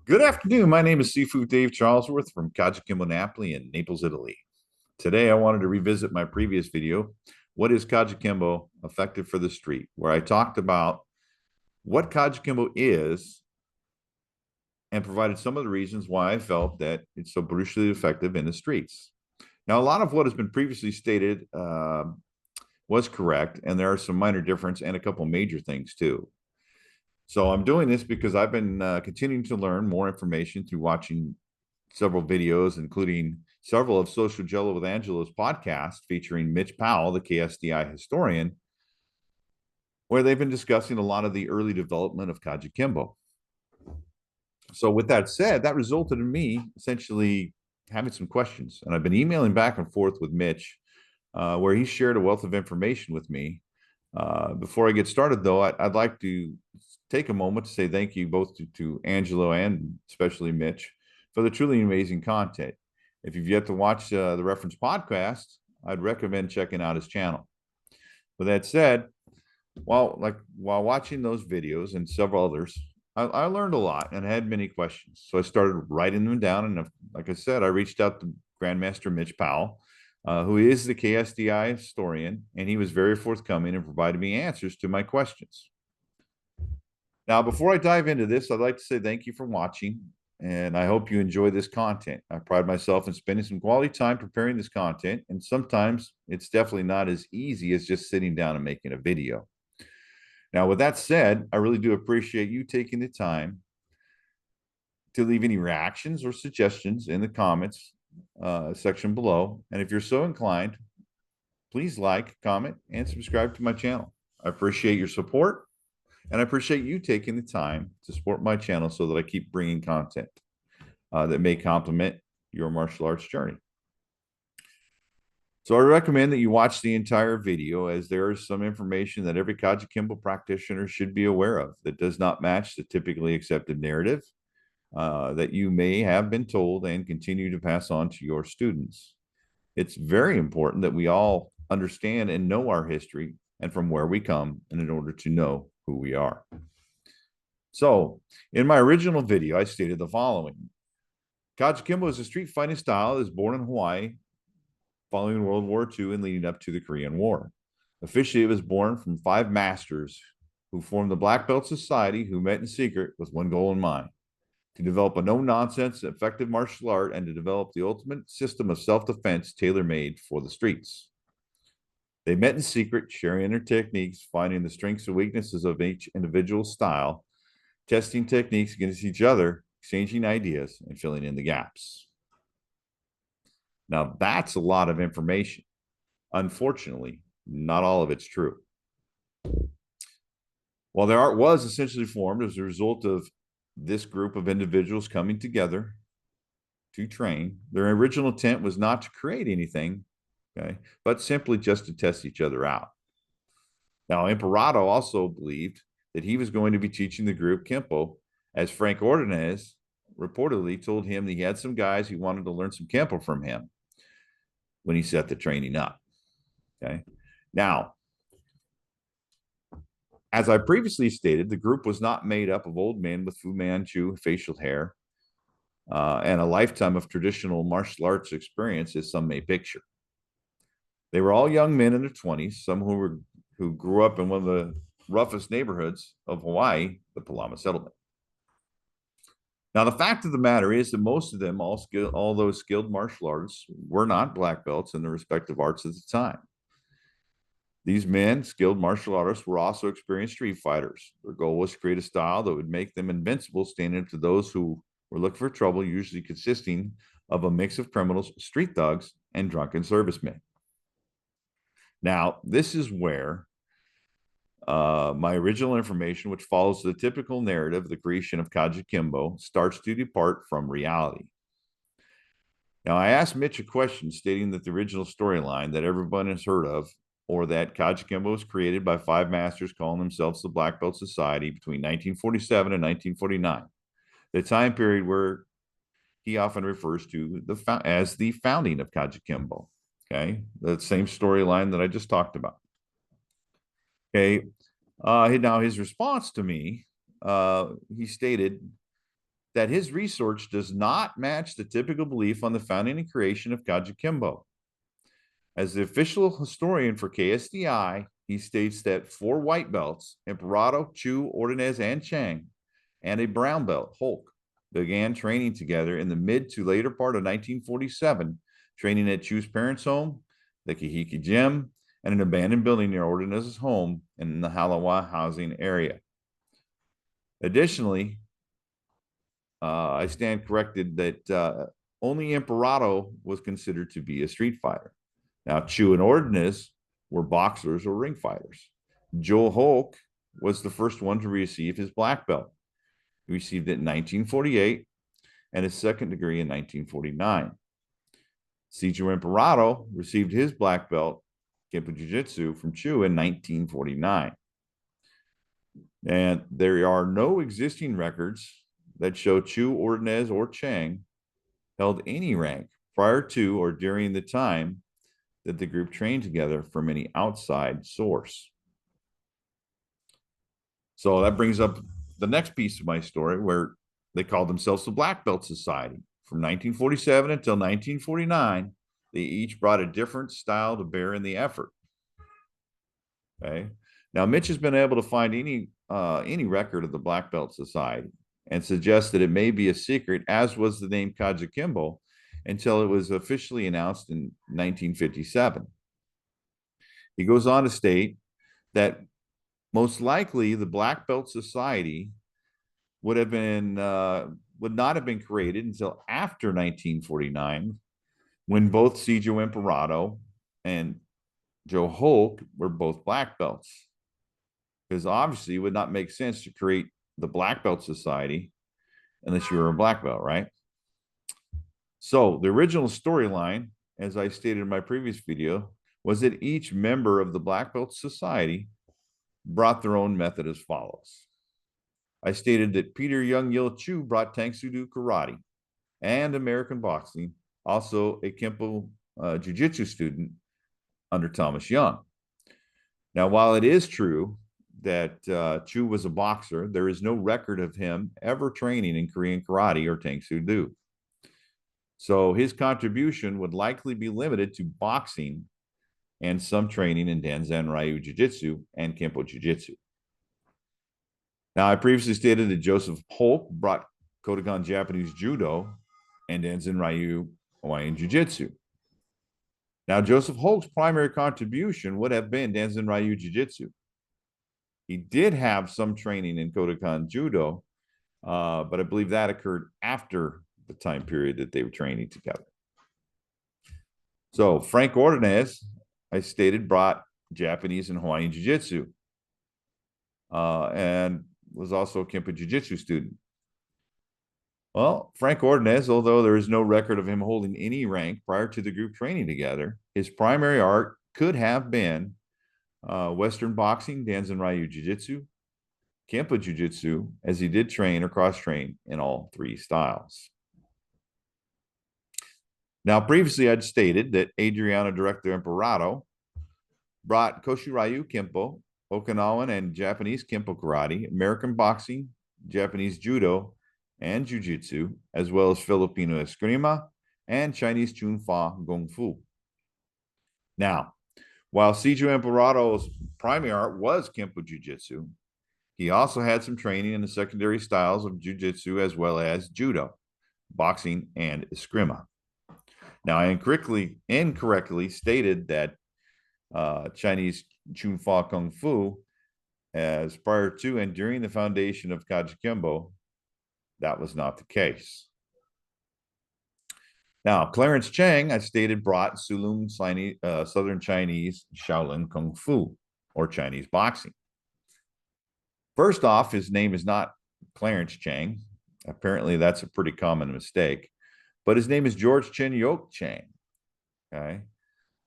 Good afternoon. My name is Seafood Dave Charlesworth from KAJUKENBO Napoli in Naples, Italy. Today, I wanted to revisit my previous video, What is KAJUKENBO Effective for the Street?, where I talked about what KAJUKENBO is and provided some of the reasons why I felt that it's so brutally effective in the streets. Now, a lot of what has been previously stated was correct, and there are some minor differences and a couple major things too. So I'm doing this because I've been continuing to learn more information through watching several videos, including several of Social Jello with Angelo's podcast featuring Mitch Powell, the KSDI historian, where they've been discussing a lot of the early development of KAJUKENBO. So with that said, that resulted in me essentially having some questions. And I've been emailing back and forth with Mitch, where he shared a wealth of information with me. Before I get started, though, I'd like to take a moment to say thank you both to Angelo and especially Mitch for the truly amazing content. If you've yet to watch the reference podcast, I'd recommend checking out his channel. With that said, while watching those videos and several others, I learned a lot and had many questions. So I started writing them down. And like I said, I reached out to Grandmaster Mitch Powell, who is the KSDI historian, and he was very forthcoming and provided me answers to my questions. Now, before I dive into this, I'd like to say thank you for watching, and I hope you enjoy this content. I pride myself in spending some quality time preparing this content, and sometimes it's definitely not as easy as just sitting down and making a video. Now, with that said, I really do appreciate you taking the time to leave any reactions or suggestions in the comments section below. And if you're so inclined, please like, comment, and subscribe to my channel. I appreciate your support. And I appreciate you taking the time to support my channel so that I keep bringing content that may complement your martial arts journey. So I recommend that you watch the entire video, as there is some information that every KAJUKENBO practitioner should be aware of that does not match the typically accepted narrative that you may have been told and continue to pass on to your students. It's very important that we all understand and know our history and from where we come, and in order to know who we are. So, in my original video, I stated the following. KAJUKENBO is a street fighting style that was born in Hawaii following World War II and leading up to the Korean War. Officially, it was born from 5 masters who formed the Black Belt Society, who met in secret with one goal in mind: to develop a no-nonsense, effective martial art and to develop the ultimate system of self-defense tailor-made for the streets. They met in secret, sharing their techniques, finding the strengths and weaknesses of each individual style, testing techniques against each other, exchanging ideas, and filling in the gaps. Now, that's a lot of information. Unfortunately, not all of it's true. While their art was essentially formed as a result of this group of individuals coming together to train, their original intent was not to create anything, okay, but simply just to test each other out. Now, Imperato also believed that he was going to be teaching the group Kenpo, as Frank Ordonez reportedly told him that he had some guys who wanted to learn some Kenpo from him when he set the training up. Okay. Now, as I previously stated, the group was not made up of old men with Fu Manchu facial hair and a lifetime of traditional martial arts experience, as some may picture. They were all young men in their 20s, some who grew up in one of the roughest neighborhoods of Hawaii, the Palama settlement. Now, the fact of the matter is that most of them, all those skilled martial artists, were not black belts in their respective arts at the time. These men, skilled martial artists, were also experienced street fighters. Their goal was to create a style that would make them invincible, standing up to those who were looking for trouble, usually consisting of a mix of criminals, street thugs, and drunken servicemen. Now, this is where my original information, which follows the typical narrative of the creation of KAJUKENBO, starts to depart from reality. Now, I asked Mitch a question stating that the original storyline that everyone has heard of, or that KAJUKENBO was created by 5 masters calling themselves the Black Belt Society between 1947 and 1949, the time period where he often refers to as the founding of KAJUKENBO. Okay, the same storyline that I just talked about. Okay, now his response to me, he stated that his research does not match the typical belief on the founding and creation of KAJUKENBO. As the official historian for KSDI, he states that 4 white belts, Imperato, Chu, Ordonez, and Chang, and a brown belt, Hulk, began training together in the mid to later part of 1947, training at Chu's parents' home, the Kahiki Gym, and an abandoned building near Ordonez's home in the Halawa housing area. Additionally, I stand corrected that only Imperato was considered to be a street fighter. Now, Chu and Ordonez were boxers or ring fighters. Joe Hulk was the first one to receive his black belt. He received it in 1948 and his second degree in 1949. Cesar Imperato received his black belt, Kenpo-Jui, from Chu in 1949. And there are no existing records that show Chu, Ordonez, or Chang held any rank prior to or during the time that the group trained together from any outside source. So that brings up the next piece of my story, where they called themselves the Black Belt Society. From 1947 until 1949, they each brought a different style to bear in the effort. Okay. Now, Mitch has been able to find any record of the Black Belt Society and suggests that it may be a secret, as was the name KAJUKENBO, until it was officially announced in 1957. He goes on to state that most likely the Black Belt Society would not have been created until after 1949, when both Cesar Imperato and Joe Hulk were both black belts. Because obviously it would not make sense to create the Black Belt Society unless you were a black belt, right? So the original storyline, as I stated in my previous video, was that each member of the Black Belt Society brought their own method as follows. I stated that Peter Young Yil Chu brought Tang Soo Do Karate and American boxing, also a Kenpo Jiu-Jitsu student under Thomas Young. Now, while it is true that Chu was a boxer, there is no record of him ever training in Korean karate or Tang Soo Do. So his contribution would likely be limited to boxing and some training in Danzan Ryu Jiu-Jitsu and Kenpo Jiu-Jitsu. Now, I previously stated that Joseph Hulk brought Kodokan Japanese Judo and Danzan Ryu Hawaiian Jiu-Jitsu. Now, Joseph Hulk's primary contribution would have been Danzan Ryu Jiu-Jitsu. He did have some training in Kodokan Judo, but I believe that occurred after the time period that they were training together. So Frank Ordonez, I stated, brought Japanese and Hawaiian Jiu-Jitsu and was also a Kenpo Jiu-Jitsu student. Well, Frank Ordonez, although there is no record of him holding any rank prior to the group training together, his primary art could have been Western boxing, Danzan Ryu Jiu-Jitsu, Kenpo Jiu-Jitsu, as he did train or cross-train in all 3 styles. Now, previously I'd stated that Adriano Director Imperato brought Koshu Ryu Kenpo, Okinawan and Japanese Kenpo Karate, American boxing, Japanese Judo, and Jiu-Jitsu, as well as Filipino Eskrima and Chinese Chun Fa Gong Fu. Now, while Cesar Imperato's primary art was Kenpo Jiu-Jitsu, he also had some training in the secondary styles of Jiu-Jitsu as well as Judo, boxing, and Eskrima. Now, I incorrectly stated that Chinese Chun Fa Kung Fu as prior to and during the foundation of KAJUKENBO. That was not the case. Now, Clarence Chang, I stated, brought Southern Chinese Shaolin Kung Fu, or Chinese boxing. First off, his name is not Clarence Chang. Apparently, that's a pretty common mistake. But his name is George Chen Yok Chang. Okay.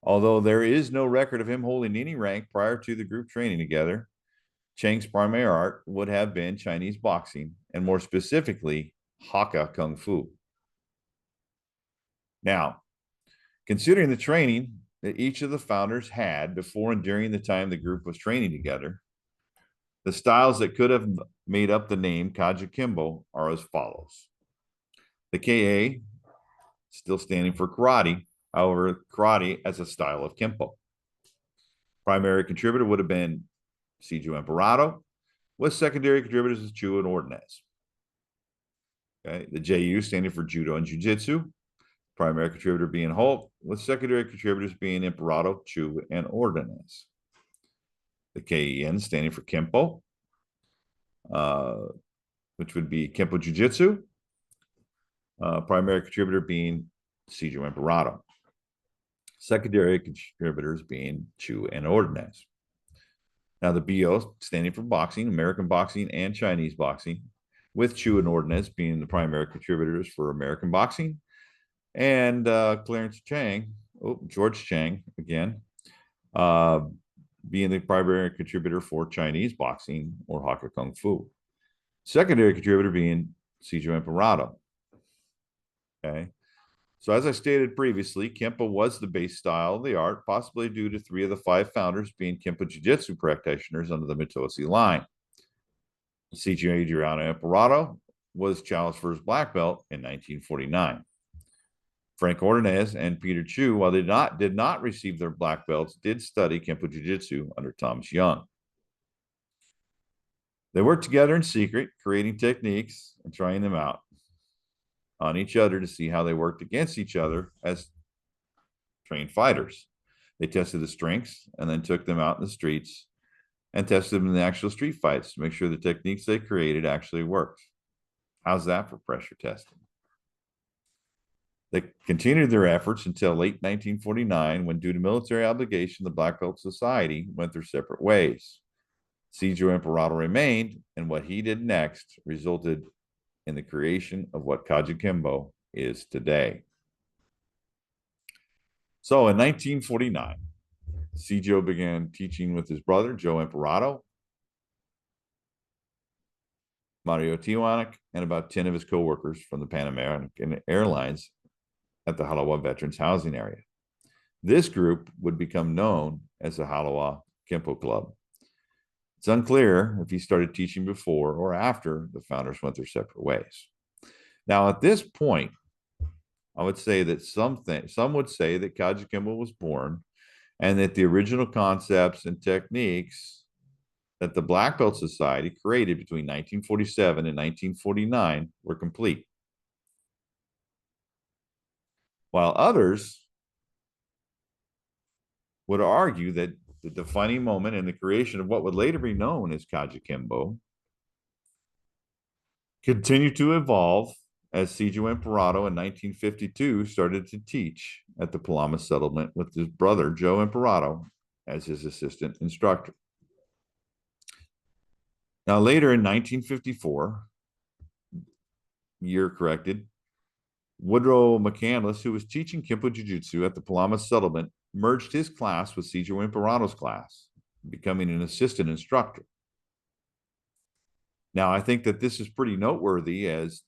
Although there is no record of him holding any rank prior to the group training together, Chang's primary art would have been Chinese boxing, and more specifically, Hakka Kung Fu. Now, considering the training that each of the founders had before and during the time the group was training together, the styles that could have made up the name KAJUKENBO are as follows. The KA still standing for karate. However, karate as a style of Kenpo. Primary contributor would have been Sijo Emperado, with secondary contributors as Chu and Ordonez. Okay, the JU standing for Judo and Jiu-Jitsu. Primary contributor being Holt, with secondary contributors being Emperado, Chu, and Ordonez. The KEN standing for Kenpo, which would be Kenpo Jiu-Jitsu. Primary contributor being Sijo Emperado. Secondary contributors being Chu and Ordonez. Now the BO standing for boxing, American boxing and Chinese boxing, with Chu and Ordonez being the primary contributors for American boxing, and Clarence Chang, George Chang again, being the primary contributor for Chinese boxing or Haka Kung Fu. Secondary contributor being Sijo Emperado. Okay. So as I stated previously, Kenpo was the base style of the art, possibly due to 3 of the 5 founders being Kenpo Jiu-Jitsu practitioners under the Mitosi line. Sijo Adriano Emperado was challenged for his black belt in 1949. Frank Ordonez and Peter Chu, while they did not receive their black belts, did study Kenpo Jiu-Jitsu under Thomas Young. They worked together in secret, creating techniques and trying them out on each other to see how they worked against each other as trained fighters. They tested the strengths and then took them out in the streets and tested them in the actual street fights to make sure the techniques they created actually worked. How's that for pressure testing? They continued their efforts until late 1949, when due to military obligation, the Black Belt Society went their separate ways. Sijo Emperado remained, and what he did next resulted in the creation of what KAJUKENBO is today. So in 1949, Sijo began teaching with his brother, Joe Emperado, Mario Tiwanek, and about 10 of his co-workers from the Pan American Airlines at the Halawa Veterans Housing Area. This group would become known as the Halawa Kenpo Club. It's unclear if he started teaching before or after the founders went their separate ways. Now, at this point, I would say that some would say that KAJUKENBO was born and that the original concepts and techniques that the Black Belt Society created between 1947 and 1949 were complete. While others would argue that the defining moment in the creation of what would later be known as KAJUKENBO continued to evolve as Sijo Emperado in 1952 started to teach at the Palama settlement with his brother, Joe Emperado, as his assistant instructor. Now, later in 1954, year corrected, Woodrow McCandless, who was teaching Kenpo Jiu-Jitsu at the Palama settlement, merged his class with Sijo Emperado's class, becoming an assistant instructor. Now, I think that this is pretty noteworthy, as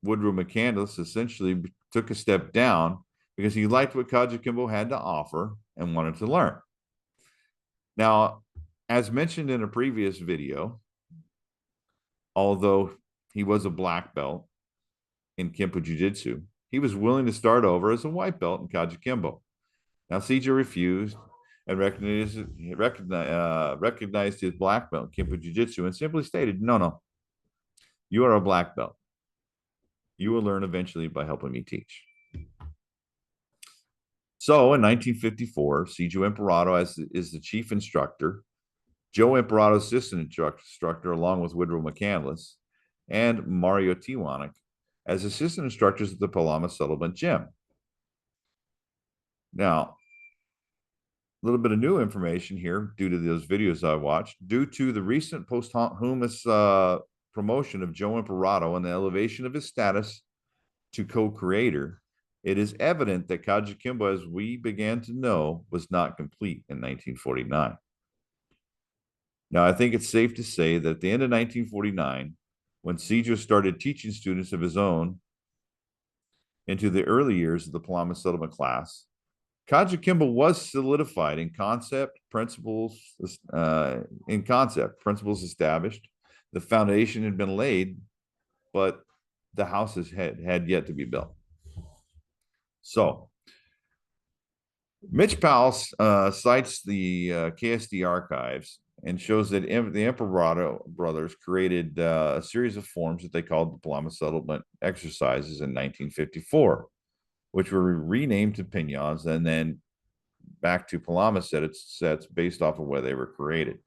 Woodrow McCandless essentially took a step down because he liked what KAJUKENBO had to offer and wanted to learn. Now, as mentioned in a previous video, although he was a black belt in Kenpo Jiu-Jitsu, he was willing to start over as a white belt in KAJUKENBO. Now, Sijo refused and recognized his black belt in Kenpo Jiu-Jitsu and simply stated, no, you are a black belt. You will learn eventually by helping me teach. So in 1954, Sijo Emperado is the chief instructor, Joe Emperado assistant instructor, along with Woodrow McCandless, and Mario Tiwanek as assistant instructors at the Palama Settlement Gym. Now, a little bit of new information here due to those videos I watched. Due to the recent posthumous promotion of Joe Emperado and the elevation of his status to co-creator, it is evident that KAJUKENBO, as we began to know, was not complete in 1949. Now, I think it's safe to say that at the end of 1949, when Sijo started teaching students of his own into the early years of the Palama Settlement class, KAJUKENBO was solidified in concept, principles established. The foundation had been laid, but the houses had yet to be built. So Mitch Powell cites the KSD archives and shows that the Emperado brothers created a series of forms that they called the Palama Settlement Exercises in 1954, which were renamed to Piñons and then back to Palama sets based off of where they were created.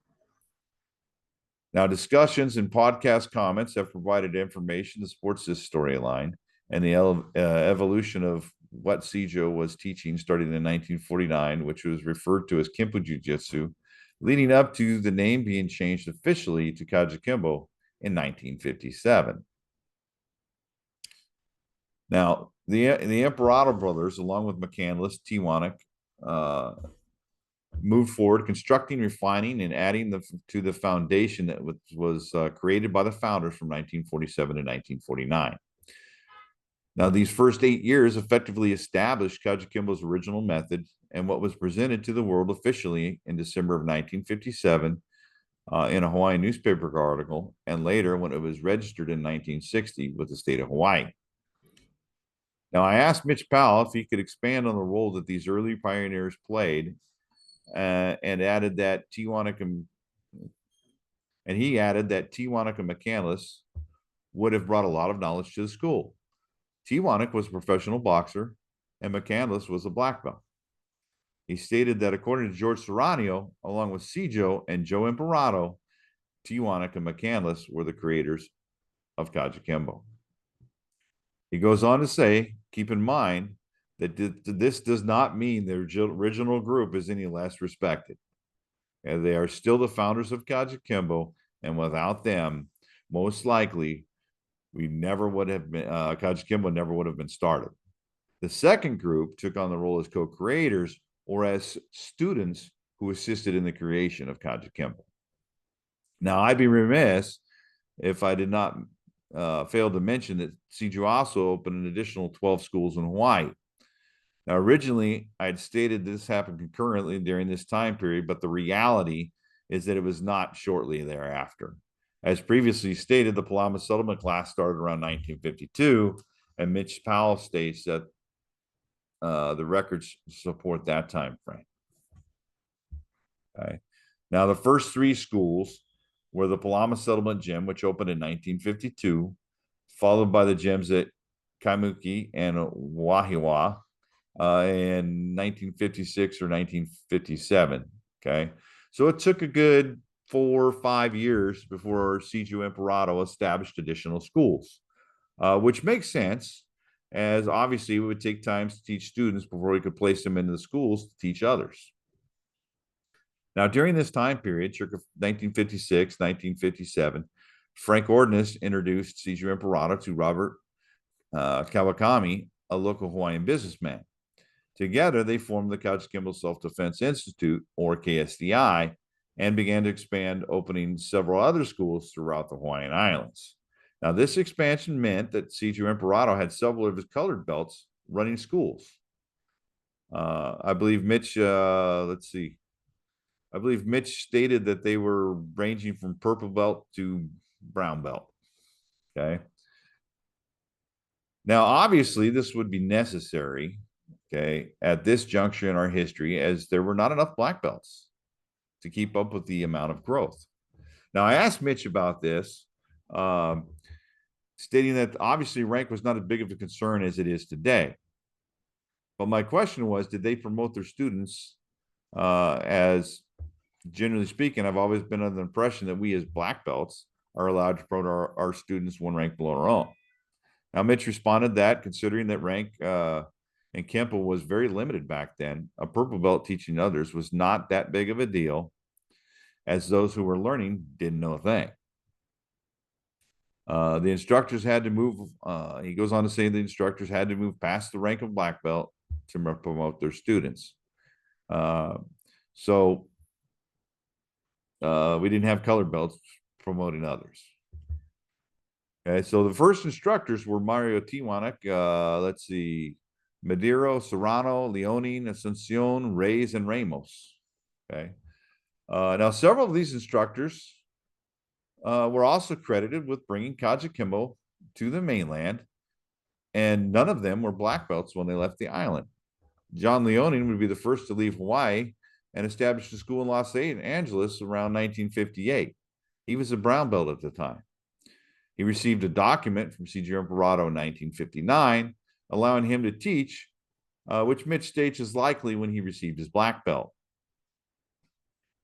Now, discussions and podcast comments have provided information that supports this storyline and the evolution of what Sijo was teaching starting in 1949, which was referred to as Kenpo-Jui, leading up to the name being changed officially to KAJUKENBO in 1957. Now, the Emperado brothers, along with McCandless, Tiwanak, moved forward, constructing, refining, and adding to the foundation that was created by the founders from 1947 to 1949. Now, these first 8 years effectively established KAJUKENBO's original method and what was presented to the world officially in December of 1957 in a Hawaiian newspaper article, and later when it was registered in 1960 with the state of Hawaii. Now, I asked Mitch Powell if he could expand on the role that these early pioneers played, and added that Tiwanak and McCandless would have brought a lot of knowledge to the school. Tiwanak was a professional boxer, and McCandless was a black belt. He stated that according to George Serrano, along with Sijo and Joe Emperado, Tiwanak and McCandless were the creators of KAJUKENBO. He goes on to say, keep in mind that this does not mean the original group is any less respected. And they are still the founders of KAJUKENBO, and without them, most likely, we never would have been, KAJUKENBO never would have been started. The second group took on the role as co-creators or as students who assisted in the creation of KAJUKENBO. Now, I'd be remiss if I did not fail to mention that Sijo also opened an additional 12 schools in Hawaii. Now, originally, I'd stated this happened concurrently during this time period, but the reality is that it was not shortly thereafter. As previously stated, the Palama settlement class started around 1952, and Mitch Powell states that the records support that time frame. Okay. Now, the first 3 schools were the Palama Settlement Gym, which opened in 1952, followed by the gyms at Kaimuki and Wahiawa in 1956 or 1957. Okay. So it took a good 4 or 5 years before Sijo Emperado established additional schools, which makes sense, as obviously it would take time to teach students before he could place them into the schools to teach others. Now, during this time period, circa 1956, 1957, Frank Ordness introduced Sijo Emperado to Robert Kawakami, a local Hawaiian businessman. Together, they formed the KAJUKENBO Self-Defense Institute, or KSDI, and began to expand, opening several other schools throughout the Hawaiian Islands. Now, this expansion meant that Sijo Emperado had several of his colored belts running schools. I believe Mitch, I believe Mitch stated that they were ranging from purple belt to brown belt. Okay. Now, obviously, this would be necessary, okay, at this juncture in our history, as there were not enough black belts to keep up with the amount of growth. Now, I asked Mitch about this, stating that obviously rank was not as big of a concern as it is today. But my question was, did they promote their students as, generally speaking, I've always been under the impression that we as black belts are allowed to promote our students one rank below our own. Now, Mitch responded that considering that rank in Kenpo was very limited back then, a purple belt teaching others was not that big of a deal, as those who were learning didn't know a thing. The instructors had to move, he goes on to say the instructors had to move past the rank of black belt to promote their students. So we didn't have colored belts promoting others. Okay, so the first instructors were Mario Tiwanak, let's see, Madero, Serrano, Leonin, Asuncion, Reyes, and Ramos. Okay. Now, several of these instructors were also credited with bringing KAJUKENBO to the mainland, and none of them were black belts when they left the island. John Leonin would be the first to leave Hawaii and established a school in Los Angeles around 1958. He was a brown belt at the time. He received a document from Sergio Imparato in 1959, allowing him to teach, which Mitch states is likely when he received his black belt.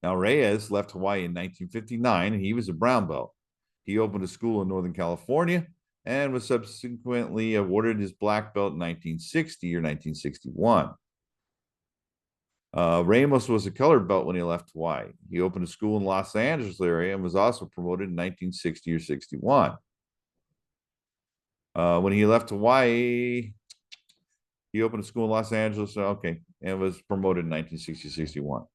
Now, Reyes left Hawaii in 1959, and he was a brown belt. He opened a school in Northern California and was subsequently awarded his black belt in 1960 or 1961. Ramos was a colored belt when he left Hawaii. He opened a school in Los Angeles area and was also promoted in 1960 or 61. When he left Hawaii, he opened a school in Los Angeles, and was promoted in 1960-61.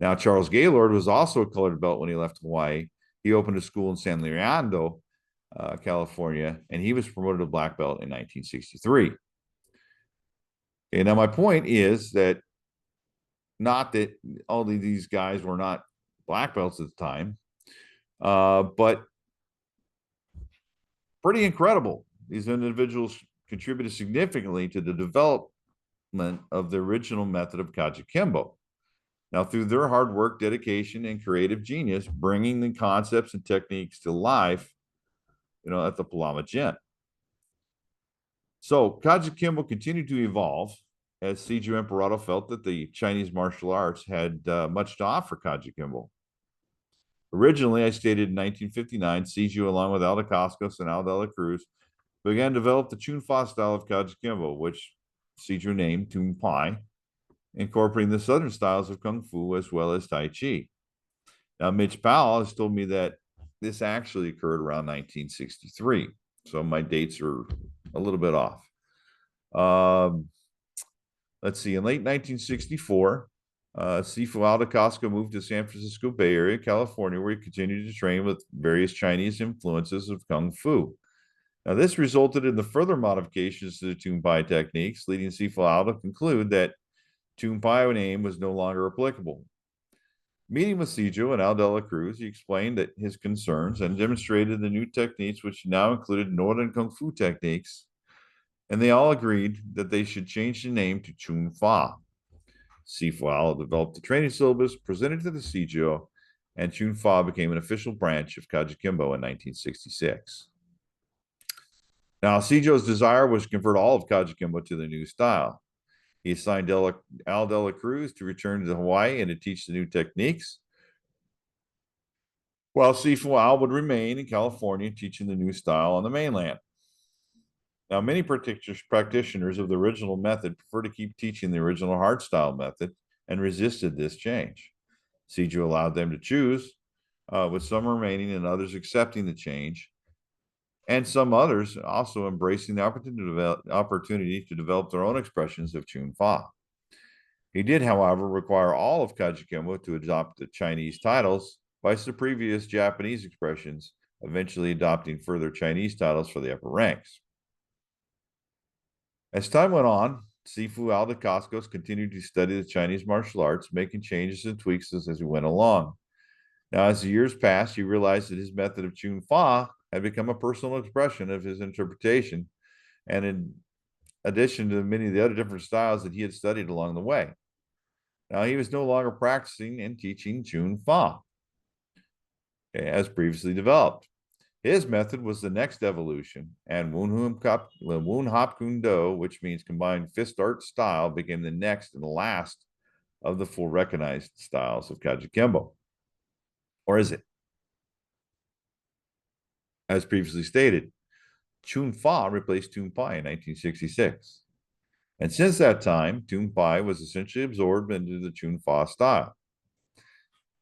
Now, Charles Gaylord was also a colored belt when he left Hawaii. He opened a school in San Leandro, California, and he was promoted to black belt in 1963. Okay, now my point is that not that all of these guys were not black belts at the time, but pretty incredible. These individuals contributed significantly to the development of the original method of KAJUKENBO. Now, through their hard work, dedication, and creative genius, bringing the concepts and techniques to life, at the Palama Gym. So KAJUKENBO continued to evolve as Sergio Imparato felt that the Chinese martial arts had much to offer KAJUKENBO. Originally, I stated in 1959, Sergio, along with Aldo Cascos and Al de la Cruz, began to develop the Chun-Fa style of KAJUKENBO, which Sergio named Tun Pai, incorporating the southern styles of Kung Fu as well as Tai Chi. Now, Mitch Powell has told me that this actually occurred around 1963. So my dates are a little bit off. Let's see. In late 1964, Sifu Aldo Casco moved to San Francisco Bay Area, California, where he continued to train with various Chinese influences of Kung Fu. Now, this resulted in the further modifications to the Tun Pai techniques, leading Sifu Aldo to conclude that Tun Pai name was no longer applicable. Meeting with Sergio and Al de la Cruz, he explained that his concerns and demonstrated the new techniques, which now included Northern Kung Fu techniques, and they all agreed that they should change the name to Chun-Fa. Sifu Aldo developed the training syllabus, presented to the Sergio, and Chun-Fa became an official branch of KAJUKENBO in 1966. Now, Sergio's desire was to convert all of KAJUKENBO to the new style. He assigned Al de la Cruz to return to Hawaii and to teach the new techniques, while Sifu Al would remain in California teaching the new style on the mainland. Now, many practitioners of the original method prefer to keep teaching the original hard style method and resisted this change. Sergio allowed them to choose, with some remaining and others accepting the change, and some others also embracing the opportunity to develop their own expressions of Chun-Fa. He did, however, require all of KAJUKENBO to adopt the Chinese titles, vice the previous Japanese expressions, eventually adopting further Chinese titles for the upper ranks. As time went on, Sifu Aldo Cascos continued to study the Chinese martial arts, making changes and tweaks as he went along. Now, as the years passed, he realized that his method of Chun-Fa had become a personal expression of his interpretation, and in addition to many of the other different styles that he had studied along the way. Now, he was no longer practicing and teaching Chun-Fa as previously developed. His method was the next evolution, and Wun Hop Kun Do, which means combined fist art style, became the next and the last of the full recognized styles of KAJUKENBO. Or is it? As previously stated, Chun-Fa replaced Tun Pai in 1966. And since that time, Tun Pai was essentially absorbed into the Chun-Fa style.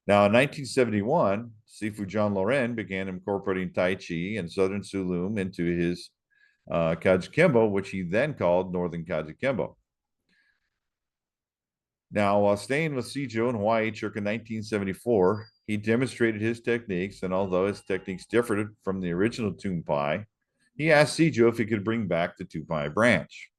Now, in 1971, Sifu John Loren began incorporating Tai Chi and Southern Sulum into his KAJUKENBO, which he then called Northern KAJUKENBO. Now, while staying with Sergio in Hawaii circa 1974, he demonstrated his techniques, and although his techniques differed from the original Tun Pai, he asked Sergio if he could bring back the Tun Pai branch.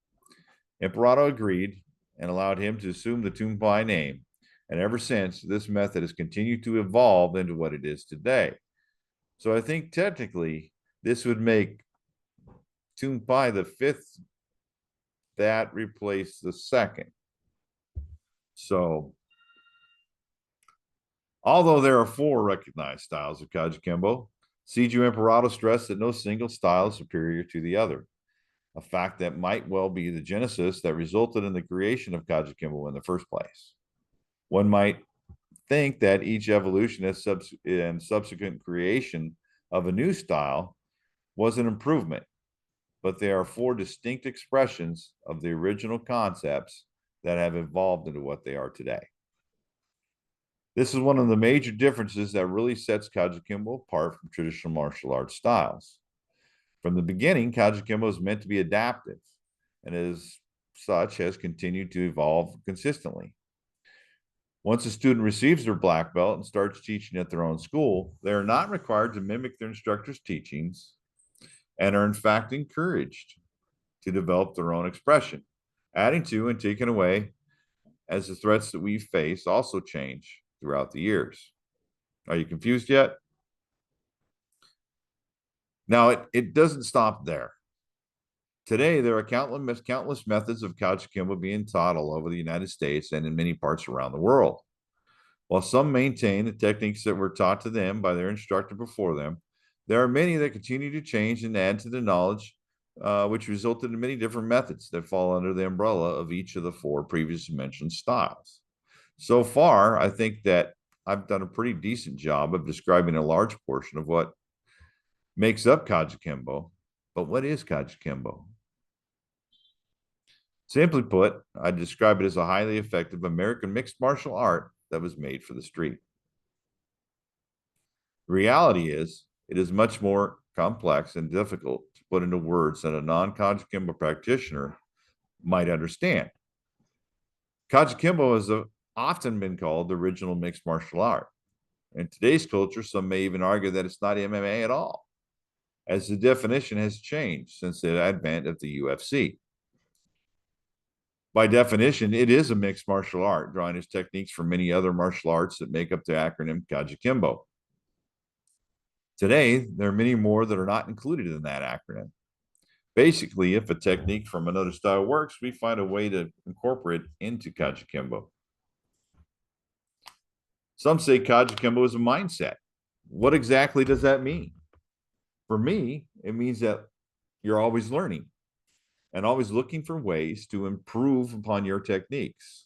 Imparato agreed and allowed him to assume the Tun Pai name, and ever since, this method has continued to evolve into what it is today. So I think technically, this would make Tumpai the fifth, that replaced the second. So, although there are 4 recognized styles of KAJUKENBO, Seiju Imperato stressed that no single style is superior to the other, a fact that might well be the genesis that resulted in the creation of KAJUKENBO in the first place. One might think that each evolution and subsequent creation of a new style was an improvement, but they are 4 distinct expressions of the original concepts that have evolved into what they are today. This is one of the major differences that really sets KAJUKENBO apart from traditional martial arts styles. From the beginning, KAJUKENBO is meant to be adaptive, and as such has continued to evolve consistently. Once a student receives their black belt and starts teaching at their own school, they are not required to mimic their instructor's teachings and are in fact encouraged to develop their own expression, adding to and taking away as the threats that we face also change throughout the years. Are you confused yet? Now, it doesn't stop there. Today, there are countless methods of KAJUKENBO being taught all over the United States and in many parts around the world. While some maintain the techniques that were taught to them by their instructor before them, there are many that continue to change and add to the knowledge, which resulted in many different methods that fall under the umbrella of each of the 4 previously mentioned styles. So far, I think that I've done a pretty decent job of describing a large portion of what makes up KAJUKENBO. But what is KAJUKENBO? Simply put, I describe it as a highly effective American mixed martial art that was made for the street. The reality is, it is much more complex and difficult to put into words than a non-KAJUKENBO practitioner might understand. KAJUKENBO has often been called the original mixed martial art. In today's culture, some may even argue that it's not MMA at all, as the definition has changed since the advent of the UFC. By definition, it is a mixed martial art, drawing its techniques from many other martial arts that make up the acronym KAJUKENBO. Today, there are many more that are not included in that acronym. Basically, if a technique from another style works, we find a way to incorporate it into KAJUKENBO. Some say KAJUKENBO is a mindset. What exactly does that mean? For me, it means that you're always learning and always looking for ways to improve upon your techniques,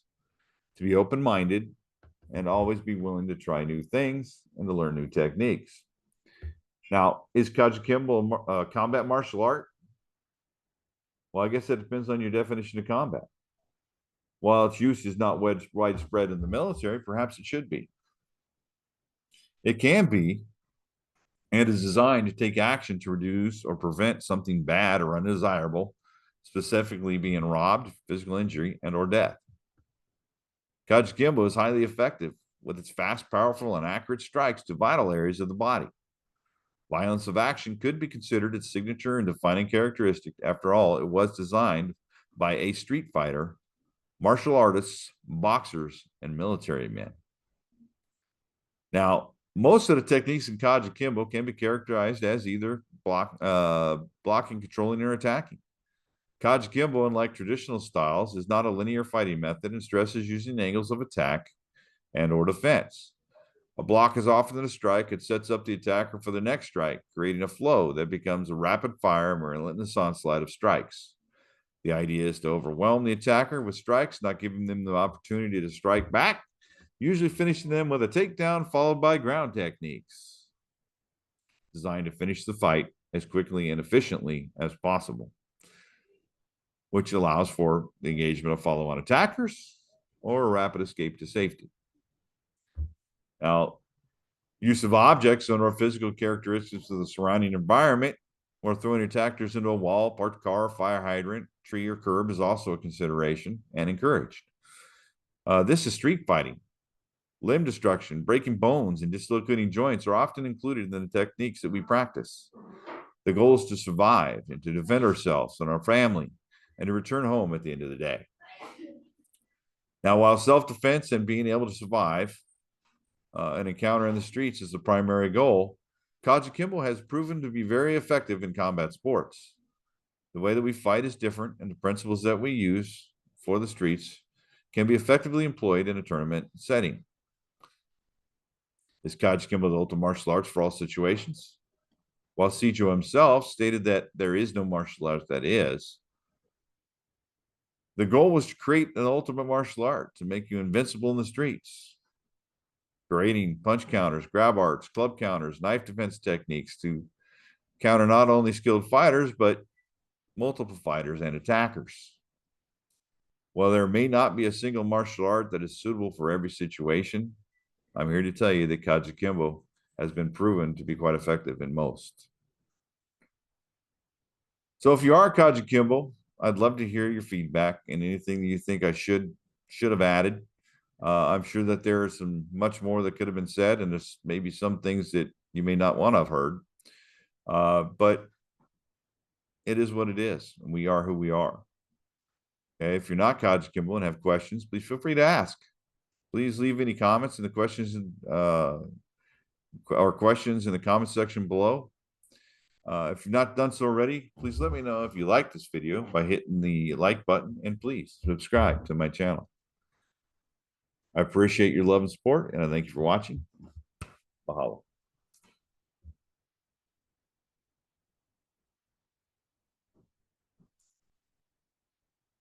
to be open-minded and always be willing to try new things and to learn new techniques. Now, is KAJUKENBO a combat martial art? Well, I guess that depends on your definition of combat. While its use is not widespread in the military, perhaps it should be. It can be, and is designed to take action to reduce or prevent something bad or undesirable, specifically being robbed, physical injury, and or death. KAJUKENBO is highly effective with its fast, powerful, and accurate strikes to vital areas of the body. Violence of action could be considered its signature and defining characteristic. After all, it was designed by a street fighter, martial artists, boxers, and military men. Now, most of the techniques in KAJUKENBO can be characterized as either blocking, controlling, or attacking. KAJUKENBO, unlike traditional styles, is not a linear fighting method and stresses using angles of attack and or defense. A block is often a strike. It sets up the attacker for the next strike, creating a flow that becomes a rapid-fire and relentless onslaught of strikes. The idea is to overwhelm the attacker with strikes, not giving them the opportunity to strike back, usually finishing them with a takedown followed by ground techniques, designed to finish the fight as quickly and efficiently as possible, which allows for the engagement of follow-on attackers or a rapid escape to safety. Now, use of objects and or physical characteristics of the surrounding environment or throwing attackers into a wall, parked car, fire hydrant, tree, or curb is also a consideration and encouraged. This is street fighting. Limb destruction, breaking bones, and dislocating joints are often included in the techniques that we practice. The goal is to survive and to defend ourselves and our family and to return home at the end of the day. Now, while self-defense and being able to survive an encounter in the streets is the primary goal, KAJUKENBO has proven to be very effective in combat sports. The way that we fight is different, and the principles that we use for the streets can be effectively employed in a tournament setting. Is Kajukembo the ultimate martial arts for all situations? While Sijo himself stated that there is no martial art that is, the goal was to create an ultimate martial art to make you invincible in the streets, creating punch counters, grab arts, club counters, knife defense techniques to counter not only skilled fighters, but multiple fighters and attackers. While there may not be a single martial art that is suitable for every situation, I'm here to tell you that Kajukembo has been proven to be quite effective in most. So if you are Kajukembo, I'd love to hear your feedback and anything that you think I should have added. I'm sure that there are some much more that could have been said, and there's maybe some things that you may not want to have heard. But it is what it is, and we are who we are. Okay, if you're not Kajukembo and have questions, please feel free to ask. Please leave any comments in the questions or questions in the comment section below. If you've not done so already, please let me know if you like this video by hitting the like button, and please subscribe to my channel. I appreciate your love and support, and I thank you for watching. Mahalo.